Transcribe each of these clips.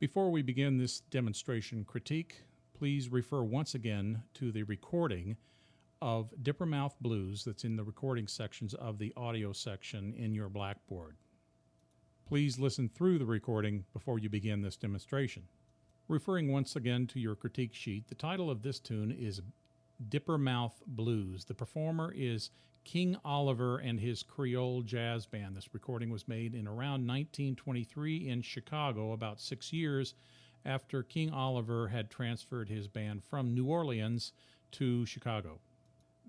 Before we begin this demonstration critique, please refer once again to the recording of Dippermouth Blues that's in the recording sections of the audio section in your blackboard. Please listen through the recording before you begin this demonstration. Referring once again to your critique sheet, the title of this tune is Dippermouth Blues. The performer is King Oliver and his Creole Jazz Band. This recording was made in around 1923 in Chicago, about 6 years after King Oliver had transferred his band from New Orleans to Chicago.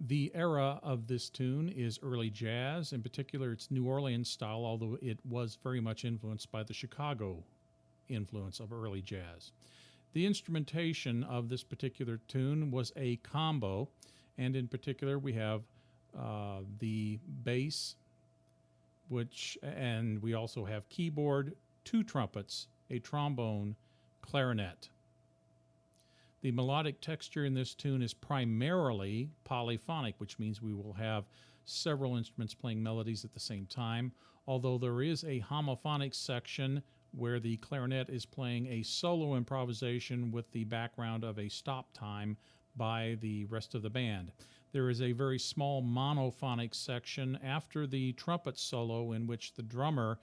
The era of this tune is early jazz, in particular its New Orleans style, although it was very much influenced by the Chicago influence of early jazz. The instrumentation of this particular tune was a combo, and in particular we have the bass, and we also have keyboard, 2 trumpets, a trombone, clarinet. The melodic texture in this tune is primarily polyphonic, which means we will have several instruments playing melodies at the same time, although there is a homophonic section where the clarinet is playing a solo improvisation with the background of a stop time by the rest of the band. There is a very small monophonic section after the trumpet solo in which the drummer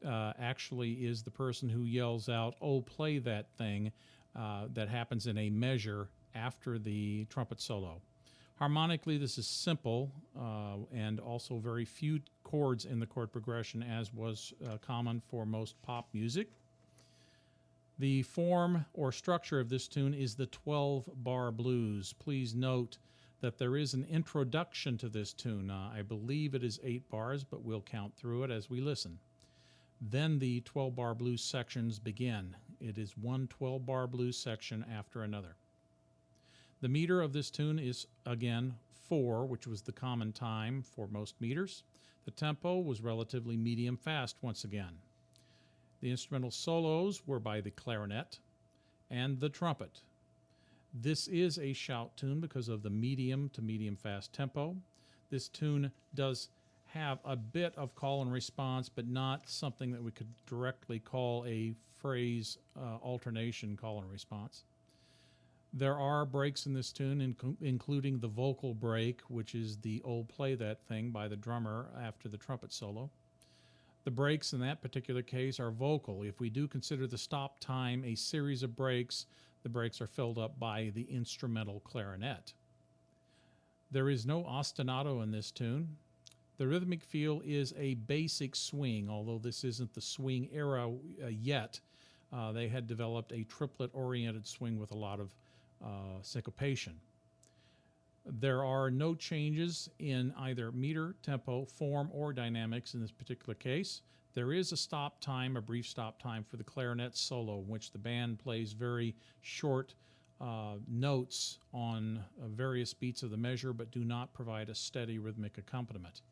actually is the person who yells out, "Oh, play that thing," that happens in a measure after the trumpet solo. Harmonically, this is simple and also very few chords in the chord progression, as was common for most pop music. The form or structure of this tune is the 12-bar blues. Please note that there is an introduction to this tune. I believe it is 8 bars, but we'll count through it as we listen. Then the 12-bar blues sections begin. It is one 12-bar blues section after another. The meter of this tune is, again, 4, which was the common time for most meters. The tempo was relatively medium fast once again. The instrumental solos were by the clarinet and the trumpet. This is a shout tune because of the medium to medium fast tempo. This tune does have a bit of call and response, but not something that we could directly call a phrase alternation call and response. There are breaks in this tune, including the vocal break, which is the "Oh, play that thing" by the drummer after the trumpet solo. The breaks in that particular case are vocal. If we do consider the stop time a series of breaks, the breaks are filled up by the instrumental clarinet. There is no ostinato in this tune. The rhythmic feel is a basic swing, although this isn't the swing era yet. They had developed a triplet-oriented swing with a lot of syncopation. There are no changes in either meter, tempo, form, or dynamics in this particular case. There is a stop time, a brief stop time for the clarinet solo, in which the band plays very short notes on various beats of the measure, but do not provide a steady rhythmic accompaniment.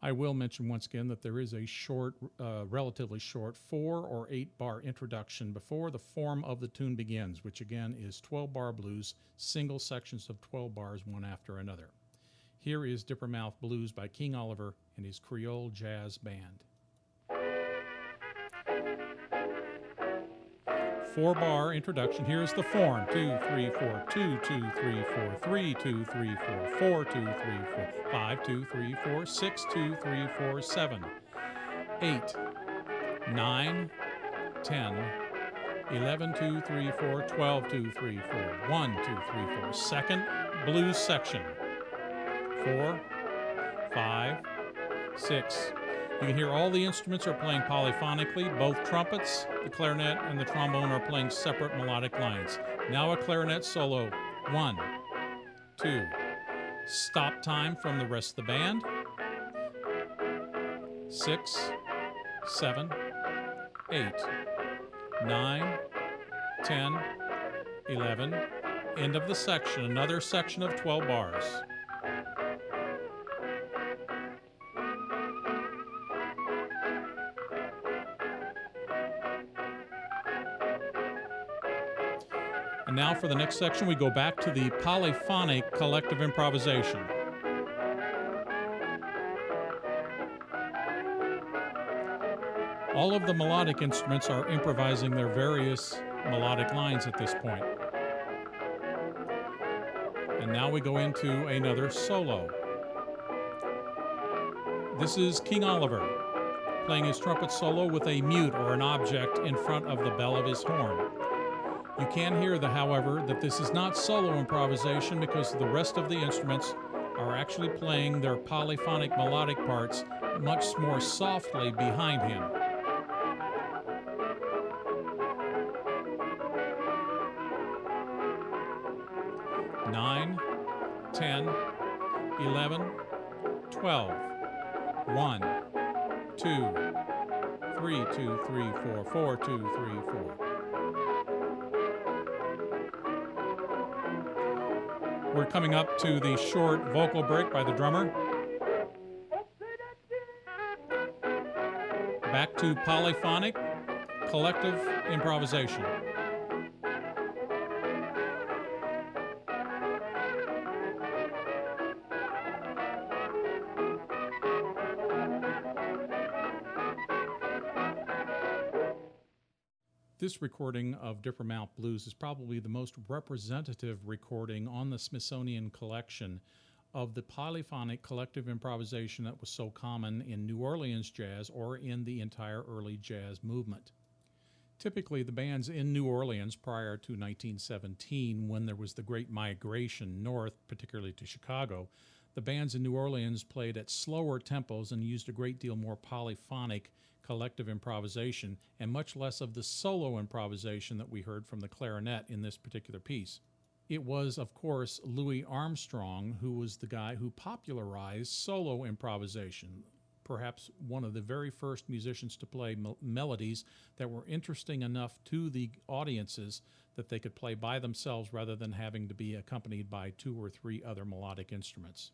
I will mention once again that there is a short, relatively short 4 or 8 bar introduction before the form of the tune begins, which again is 12-bar blues, single sections of 12 bars, one after another. Here is Dippermouth Blues by King Oliver and his Creole Jazz Band. 4-bar introduction. Here's the form: 2, 3, 4, 2, 2, 3, 4, 3, 2, 3, 4, 4, 2, 3, 4, 5, 2, 3, 4, 6, 2, 3, 4, 7, 8, 9, 10, 11, 2, 3, 4, 12, 2, 3, 4, 1, 2, 3, 4. Second blues section. 4, 5, 6. You can hear all the instruments are playing polyphonically. Both trumpets, the clarinet, and the trombone are playing separate melodic lines. Now a clarinet solo. 1, 2. Stop time from the rest of the band. 6, 7, 8, 9, 10, 11. End of the section. Another section of 12 bars. And now for the next section, we go back to the polyphonic collective improvisation. All of the melodic instruments are improvising their various melodic lines at this point. And now we go into another solo. This is King Oliver playing his trumpet solo with a mute or an object in front of the bell of his horn. You can hear, however, that this is not solo improvisation because the rest of the instruments are actually playing their polyphonic melodic parts much more softly behind him. 9, 10, 11, 12, 1, 2, 3, 2, 3, 4, 4, 2, 3, 4. We're coming up to the short vocal break by the drummer. Back to polyphonic, collective improvisation. This recording of Dippermouth Blues is probably the most representative recording on the Smithsonian collection of the polyphonic collective improvisation that was so common in New Orleans jazz or in the entire early jazz movement. Typically, the bands in New Orleans prior to 1917, when there was the great migration north, particularly to Chicago, the bands in New Orleans played at slower tempos and used a great deal more polyphonic collective improvisation and much less of the solo improvisation that we heard from the clarinet in this particular piece. It was, of course, Louis Armstrong who was the guy who popularized solo improvisation, perhaps one of the very first musicians to play melodies that were interesting enough to the audiences that they could play by themselves rather than having to be accompanied by 2 or 3 other melodic instruments.